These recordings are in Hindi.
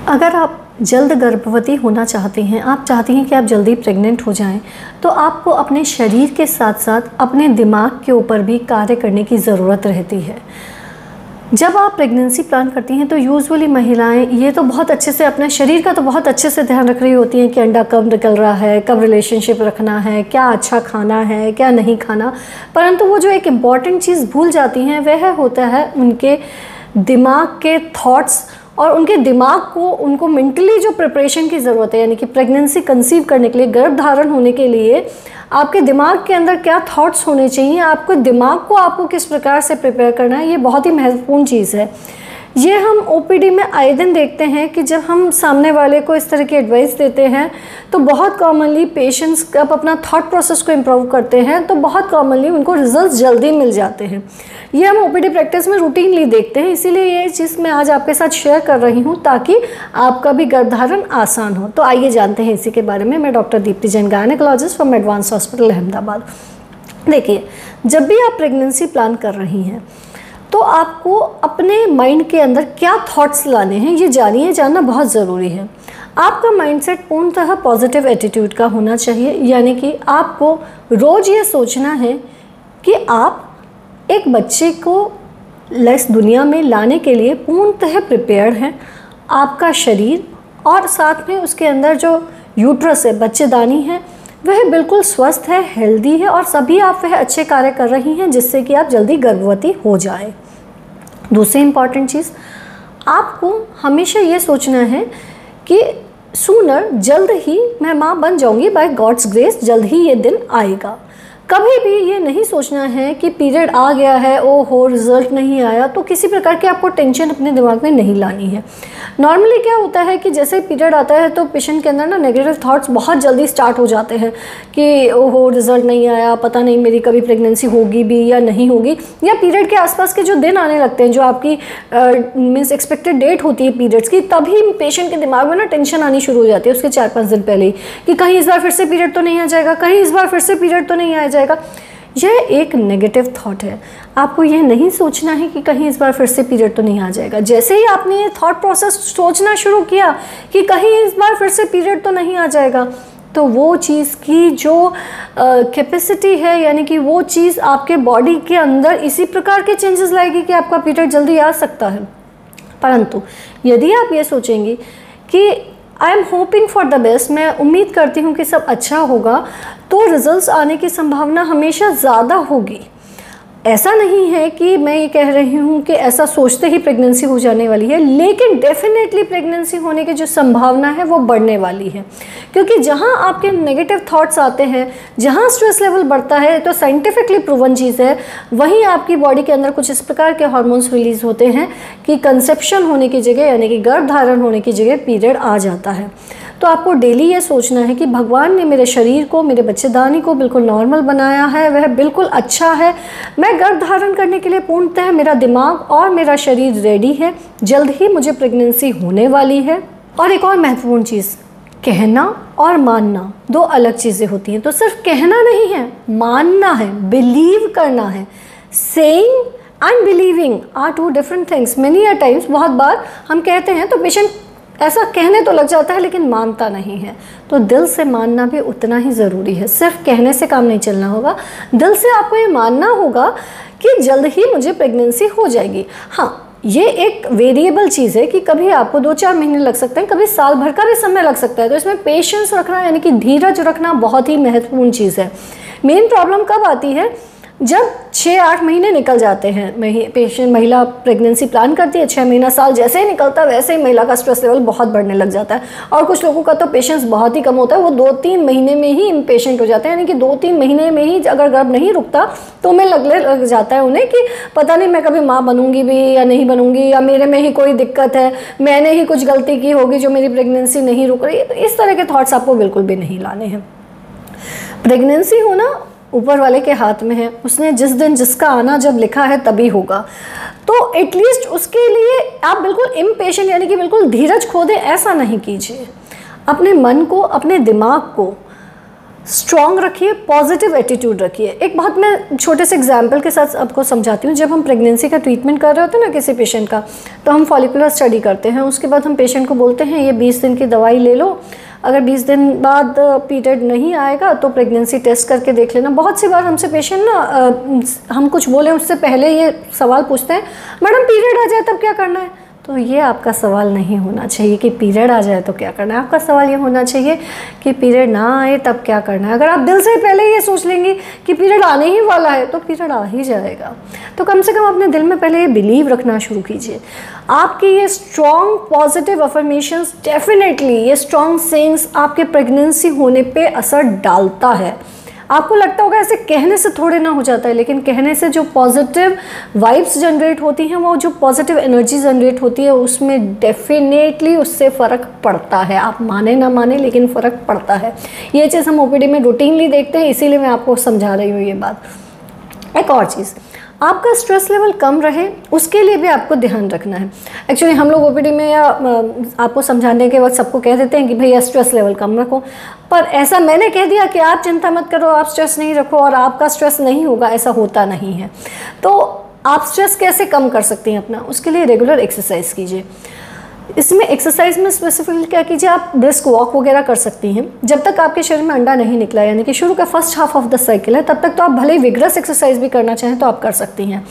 अगर आप जल्द गर्भवती होना चाहती हैं, आप चाहती हैं कि आप जल्दी प्रेग्नेंट हो जाएं, तो आपको अपने शरीर के साथ साथ अपने दिमाग के ऊपर भी कार्य करने की ज़रूरत रहती है। जब आप प्रेगनेंसी प्लान करती हैं तो यूजुअली महिलाएं ये तो बहुत अच्छे से अपने शरीर का तो बहुत अच्छे से ध्यान रख रही होती हैं कि अंडा कब निकल रहा है, कब रिलेशनशिप रखना है, क्या अच्छा खाना है, क्या नहीं खाना, परंतु वो जो एक इम्पॉर्टेंट चीज़ भूल जाती हैं वह होता है उनके दिमाग के थॉट्स और उनके दिमाग को उनको मेंटली जो प्रिपरेशन की ज़रूरत है, यानी कि प्रेगनेंसी कंसीव करने के लिए, गर्भ धारण होने के लिए आपके दिमाग के अंदर क्या थॉट्स होने चाहिए, आपको दिमाग को आपको किस प्रकार से प्रिपेयर करना है, ये बहुत ही महत्वपूर्ण चीज़ है। ये हम ओपीडी में आए दिन देखते हैं कि जब हम सामने वाले को इस तरह की एडवाइस देते हैं तो बहुत कॉमनली पेशेंट्स जब अपना थॉट प्रोसेस को इम्प्रूव करते हैं तो बहुत कॉमनली उनको रिजल्ट्स जल्दी मिल जाते हैं। ये हम ओपीडी प्रैक्टिस में रूटीनली देखते हैं, इसीलिए ये चीज़ मैं आज आपके साथ शेयर कर रही हूँ ताकि आपका भी गर्भधारण आसान हो। तो आइए जानते हैं इसी के बारे में। मैं doctor Deepti Jain, gynaecologist from advance hospital Ahmedabad. देखिए, जब भी आप प्रेगनेंसी प्लान कर रही हैं तो आपको अपने माइंड के अंदर क्या थॉट्स लाने हैं ये जानना बहुत ज़रूरी है। आपका माइंडसेट पूर्णतः पॉजिटिव एटीट्यूड का होना चाहिए, यानी कि आपको रोज़ ये सोचना है कि आप एक बच्चे को इस दुनिया में लाने के लिए पूर्णतः प्रिपेयर्ड हैं। आपका शरीर और साथ में उसके अंदर जो यूट्रस है, बच्चेदानी है, वह बिल्कुल स्वस्थ है, हेल्दी है और सभी आप वह अच्छे कार्य कर रही हैं जिससे कि आप जल्दी गर्भवती हो जाए। दूसरी इम्पॉर्टेंट चीज़, आपको हमेशा ये सोचना है कि सूनर, जल्द ही मैं माँ बन जाऊँगी, बाय गॉड्स ग्रेस जल्द ही ये दिन आएगा। कभी भी ये नहीं सोचना है कि पीरियड आ गया है, ओहो रिजल्ट नहीं आया, तो किसी प्रकार की आपको टेंशन अपने दिमाग में नहीं लानी है। नॉर्मली क्या होता है कि जैसे पीरियड आता है तो पेशेंट के अंदर ना नेगेटिव थॉट्स बहुत जल्दी स्टार्ट हो जाते हैं कि ओहो रिजल्ट नहीं आया, पता नहीं मेरी कभी प्रेगनेंसी होगी भी या नहीं होगी, या पीरियड के आसपास के जो दिन आने लगते हैं, जो आपकी मीन्स एक्सपेक्टेड डेट होती है पीरियड्स की, तभी पेशेंट के दिमाग में ना टेंशन आनी शुरू हो जाती है उसके 4-5 दिन पहले ही कि कहीं इस बार फिर से पीरियड तो नहीं आ जाएगा, कहीं इस बार फिर से पीरियड तो नहीं आ जाएगा। यह एक नेगेटिव थॉट है। आपको यह नहीं सोचना है कि कहीं इस बार फिर से पीरियड तो नहीं आ जाएगा। जैसे ही आपने ये थॉट प्रोसेस सोचना शुरू किया कि कहीं इस बार फिर से पीरियड तो नहीं आ जाएगा, तो वो चीज़ की जो कैपेसिटी है, यानी कि वो चीज़ आपके बॉडी के अंदर इसी प्रकार के चेंजेस लाएगी कि आपका पीरियड जल्दी आ सकता है। परंतु यदि आप ये सोचेंगी कि I am hoping for the best, मैं उम्मीद करती हूँ कि सब अच्छा होगा, तो रिजल्ट्स आने की संभावना हमेशा ज़्यादा होगी। ऐसा नहीं है कि मैं ये कह रही हूँ कि ऐसा सोचते ही प्रेगनेंसी हो जाने वाली है, लेकिन डेफिनेटली प्रेगनेंसी होने की जो संभावना है वो बढ़ने वाली है, क्योंकि जहाँ आपके नेगेटिव थॉट्स आते हैं, जहाँ स्ट्रेस लेवल बढ़ता है, तो साइंटिफिकली प्रूवन चीज़ है, वहीं आपकी बॉडी के अंदर कुछ इस प्रकार के हार्मोन्स रिलीज़ होते हैं कि कंसेप्शन होने की जगह, यानी कि गर्भ धारण होने की जगह पीरियड आ जाता है। तो आपको डेली ये सोचना है कि भगवान ने मेरे शरीर को, मेरे बच्चेदानी को बिल्कुल नॉर्मल बनाया है, वह बिल्कुल अच्छा है, मैं गर्भ धारण करने के लिए पूर्णतः मेरा दिमाग और मेरा शरीर रेडी है, जल्द ही मुझे प्रेगनेंसी होने वाली है। और एक और महत्वपूर्ण चीज़, कहना और मानना दो अलग चीज़ें होती हैं। तो सिर्फ कहना नहीं है, मानना है, बिलीव करना है। Seeing and believing are two different things. Many a times, बहुत बार हम कहते हैं तो पेशेंट ऐसा कहने तो लग जाता है लेकिन मानता नहीं है। तो दिल से मानना भी उतना ही ज़रूरी है। सिर्फ कहने से काम नहीं चलना होगा, दिल से आपको ये मानना होगा कि जल्द ही मुझे प्रेगनेंसी हो जाएगी। हाँ, ये एक वेरिएबल चीज़ है कि कभी आपको 2-4 महीने लग सकते हैं, कभी साल भर का भी समय लग सकता है। तो इसमें पेशेंस रखना, यानी कि धीरज रखना बहुत ही महत्वपूर्ण चीज़ है। मेन प्रॉब्लम कब आती है? जब 6-8 महीने निकल जाते हैं, महिला प्रेगनेंसी प्लान करती है, 6 महीना साल जैसे ही निकलता है वैसे ही महिला का स्ट्रेस लेवल बहुत बढ़ने लग जाता है। और कुछ लोगों का तो पेशेंस बहुत ही कम होता है, वो 2-3 महीने में ही इम्पेशेंट हो जाते हैं, यानी कि 2-3 महीने में ही अगर गर्भ नहीं रुकता तो उन्हें लग जाता है उन्हें कि पता नहीं मैं कभी माँ बनूंगी भी या नहीं बनूंगी, या मेरे में ही कोई दिक्कत है, मैंने ही कुछ गलती की होगी जो मेरी प्रेगनेंसी नहीं रुक रही। तो इस तरह के थॉट्स आपको बिल्कुल भी नहीं लाने हैं। प्रेगनेंसी होना ऊपर वाले के हाथ में है, उसने जिस दिन जिसका आना जब लिखा है तभी होगा। तो एटलीस्ट उसके लिए आप बिल्कुल इम्पेशेंट, यानी कि बिल्कुल धीरज खो दें, ऐसा नहीं कीजिए। अपने मन को, अपने दिमाग को स्ट्रॉन्ग रखिए, पॉजिटिव एटीट्यूड रखिए। एक बहुत मैं छोटे से एग्जाम्पल के साथ आपको समझाती हूँ। जब हम प्रेगनेंसी का ट्रीटमेंट कर रहे होते हैं ना किसी पेशेंट का, तो हम फॉलिकुलर स्टडी करते हैं। उसके बाद हम पेशेंट को बोलते हैं ये 20 दिन की दवाई ले लो, अगर 20 दिन बाद पीरियड नहीं आएगा तो प्रेगनेंसी टेस्ट करके देख लेना। बहुत सी बार हमसे पेशेंट ना हम कुछ बोले उससे पहले ये सवाल पूछते हैं, मैडम पीरियड आ जाए तब क्या करना है? तो ये आपका सवाल नहीं होना चाहिए कि पीरियड आ जाए तो क्या करना है। आपका सवाल ये होना चाहिए कि पीरियड ना आए तब क्या करना है। अगर आप दिल से पहले ये सोच लेंगे कि पीरियड आने ही वाला है तो पीरियड आ ही जाएगा। तो कम से कम अपने दिल में पहले ये बिलीव रखना शुरू कीजिए। आपकी ये स्ट्रॉन्ग पॉजिटिव अफर्मेशंस, डेफिनेटली ये स्ट्रॉन्ग सेइंग्स आपके प्रेगनेंसी होने पे असर डालता है। आपको लगता होगा ऐसे कहने से थोड़े ना हो जाता है, लेकिन कहने से जो पॉजिटिव वाइब्स जनरेट होती हैं, वो जो पॉजिटिव एनर्जी जनरेट होती है, उसमें डेफिनेटली उससे फ़र्क पड़ता है। आप माने ना माने लेकिन फ़र्क पड़ता है। ये चीज़ हम ओपीडी में रूटीनली देखते हैं, इसीलिए मैं आपको समझा रही हूँ ये बात। एक और चीज़, आपका स्ट्रेस लेवल कम रहे उसके लिए भी आपको ध्यान रखना है। एक्चुअली हम लोग ओपीडी में या आपको समझाने के वक्त सबको कह देते हैं कि भैया स्ट्रेस लेवल कम रखो, पर ऐसा मैंने कह दिया कि आप चिंता मत करो, आप स्ट्रेस नहीं रखो और आपका स्ट्रेस नहीं होगा, ऐसा होता नहीं है। तो आप स्ट्रेस कैसे कम कर सकती हैं अपना? उसके लिए रेगुलर एक्सरसाइज कीजिए। इसमें एक्सरसाइज में स्पेसिफिकली क्या कीजिए, आप ब्रिस्क वॉक वगैरह कर सकती हैं। जब तक आपके शरीर में अंडा नहीं निकला, यानी कि शुरू का first half of the cycle है, तब तक तो आप भले ही विग्रस एक्सरसाइज भी करना चाहें तो आप कर सकती हैं।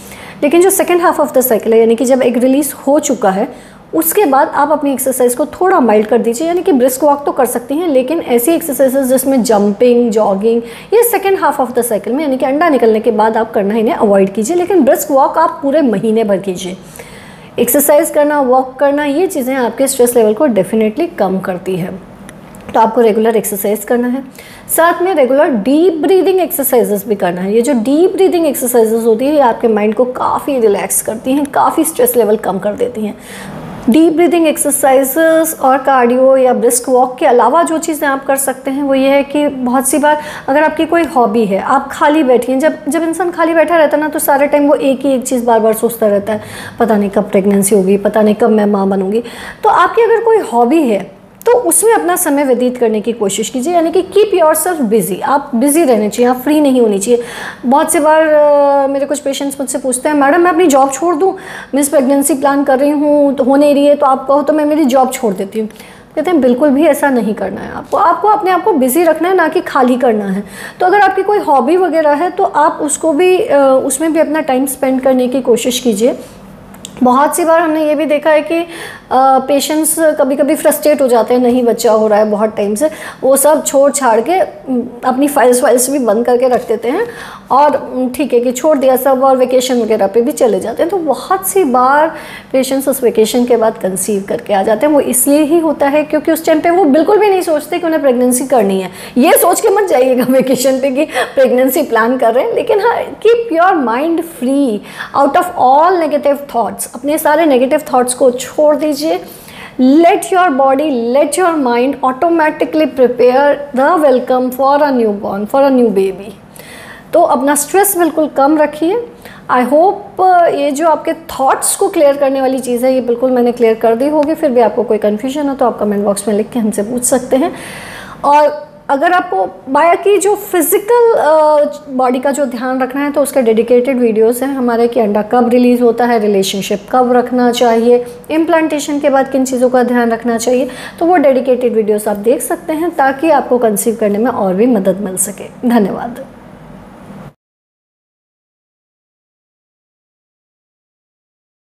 लेकिन जो second half of the cycle है, यानी कि जब एग रिलीज हो चुका है, उसके बाद आप अपनी एक्सरसाइज को थोड़ा माइल्ड कर दीजिए। यानी कि ब्रिस्क वॉक तो कर सकती हैं, लेकिन ऐसी एक्सरसाइजेज जिसमें जंपिंग, जॉगिंग, ये second half of the cycle में यानी कि अंडा निकलने के बाद आप करना इन्हें अवॉइड कीजिए। लेकिन ब्रिस्क वॉक आप पूरे महीने भर कीजिए। एक्सरसाइज करना, वॉक करना, ये चीज़ें आपके स्ट्रेस लेवल को डेफिनेटली कम करती है। तो आपको रेगुलर एक्सरसाइज करना है, साथ में रेगुलर डीप ब्रीदिंग एक्सरसाइजेस भी करना है। ये जो डीप ब्रीदिंग एक्सरसाइजेस होती है, ये आपके माइंड को काफ़ी रिलैक्स करती हैं, काफ़ी स्ट्रेस लेवल कम कर देती हैं। डीप ब्रीदिंग एक्सरसाइजेस और कार्डियो या ब्रिस्क वॉक के अलावा जो चीज़ें आप कर सकते हैं वो ये है कि बहुत सी बार अगर आपकी कोई हॉबी है, आप खाली बैठिए। जब इंसान खाली बैठा रहता है ना, तो सारे टाइम वो एक ही एक चीज़ बार बार सोचता रहता है, पता नहीं कब प्रेगनेंसी होगी, पता नहीं कब मैं माँ बनूंगी। तो आपकी अगर कोई हॉबी है तो उसमें अपना समय व्यतीत करने की कोशिश कीजिए। यानी कि कीप योर सेल्फ बिजी, आप बिजी रहने चाहिए, आप फ्री नहीं होनी चाहिए। बहुत से बार मेरे कुछ पेशेंट्स मुझसे पूछते हैं, मैडम मैं अपनी जॉब छोड़ दूँ, मिस प्रेगनेंसी प्लान कर रही हूँ तो हो नहीं रही है, तो आप कहो तो मैं मेरी जॉब छोड़ देती हूँ। कहते हैं बिल्कुल भी ऐसा नहीं करना है, आपको अपने आप को बिजी रखना है, ना कि खाली करना है। तो अगर आपकी कोई हॉबी वगैरह है तो आप उसको भी उसमें भी अपना टाइम स्पेंड करने की कोशिश कीजिए। बहुत सी बार हमने ये भी देखा है कि पेशेंट्स कभी कभी फ्रस्ट्रेट हो जाते हैं, नहीं बच्चा हो रहा है बहुत टाइम से, वो सब छोड़ छाड़ के अपनी फाइल्स भी बंद करके रख देते हैं और ठीक है कि छोड़ दिया सब, और वेकेशन वगैरह पे भी चले जाते हैं। तो बहुत सी बार पेशेंट्स उस वेकेशन के बाद कंसीव करके आ जाते हैं। वो इसलिए ही होता है क्योंकि उस टाइम पे वो बिल्कुल भी नहीं सोचते कि उन्हें प्रेगनेंसी करनी है। ये सोच के मत जाइएगा वेकेशन पे कि प्रेगनेंसी प्लान कर रहे हैं, लेकिन हाँ, keep your mind free out of all negative thoughts. अपने सारे नेगेटिव थाट्स को छोड़ दीजिए। Let your body, let your mind automatically prepare the welcome for a newborn, for a new baby. तो अपना स्ट्रेस बिल्कुल कम रखिए। आई होप ये जो आपके थॉट्स को क्लियर करने वाली चीज़ है, ये बिल्कुल मैंने क्लियर कर दी होगी। फिर भी आपको कोई कन्फ्यूजन हो तो आप कमेंट बॉक्स में लिख के हमसे पूछ सकते हैं। और अगर आपको बाकी जो फिज़िकल बॉडी का जो ध्यान रखना है तो उसके डेडिकेटेड वीडियोस हैं हमारे कि अंडा कब रिलीज़ होता है, रिलेशनशिप कब रखना चाहिए, इम्प्लांटेशन के बाद किन चीज़ों का ध्यान रखना चाहिए, तो वो डेडिकेटेड वीडियोस आप देख सकते हैं ताकि आपको कंसीव करने में और भी मदद मिल सके। धन्यवाद।